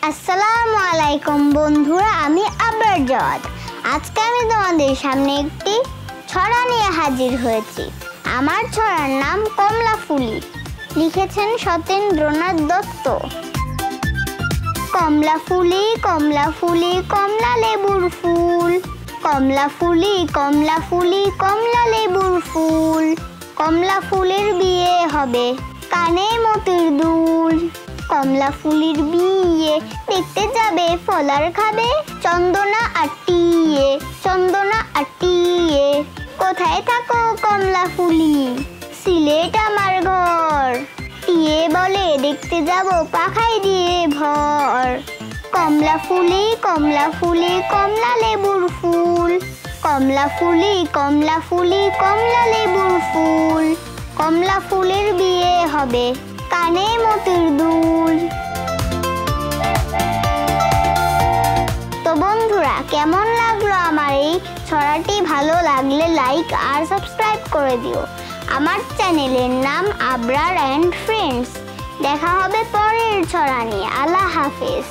আসসালামু আলাইকুম বন্ধুরা, আমি আবরার জাওয়াদ। আজকে আমি তোমাদের সামনে একটি ছড়া নিয়ে হাজির হয়েছি। আমার ছড়ার নাম কমলা ফুলি। লিখেছেন সতেন্দ্রনাথ দত্ত। কমলা ফুলি কমলা ফুলি কমলা লেবুর ফুল, কমলা ফুলি কমলা ফুলি কমলা লেবুর ফুল। কমলা ফুলের বিয়ে হবে, কানে মতির দুল। কমলা ফুলির বিয়ে দেখতে যাবে, ফলার খাবে চন্দনা আটিয়ে, চন্দনা আটিয়ে। কোথায় থাকো কমলা ফুলি? সিলেট আমার ঘর। টিয়ে বলে দেখতে যাব, পাখায় দিয়ে ভর। কমলা ফুলি কমলা ফুলি কমলা লেবুর ফুল, কমলা ফুলি কমলা ফুলি কমলা লেবুর ফুল। কমলা ফুলের বিয়ে হবে, কানে মতির দুল। তো বন্ধুরা, কেমন লাগলো আমার এই ছড়াটি? ভালো লাগলে লাইক আর সাবস্ক্রাইব করে দিও। আমার চ্যানেলের নাম আবরার অ্যান্ড ফ্রেন্ডস। দেখা হবে পরের ছড়া নিয়ে। আল্লাহ হাফেজ।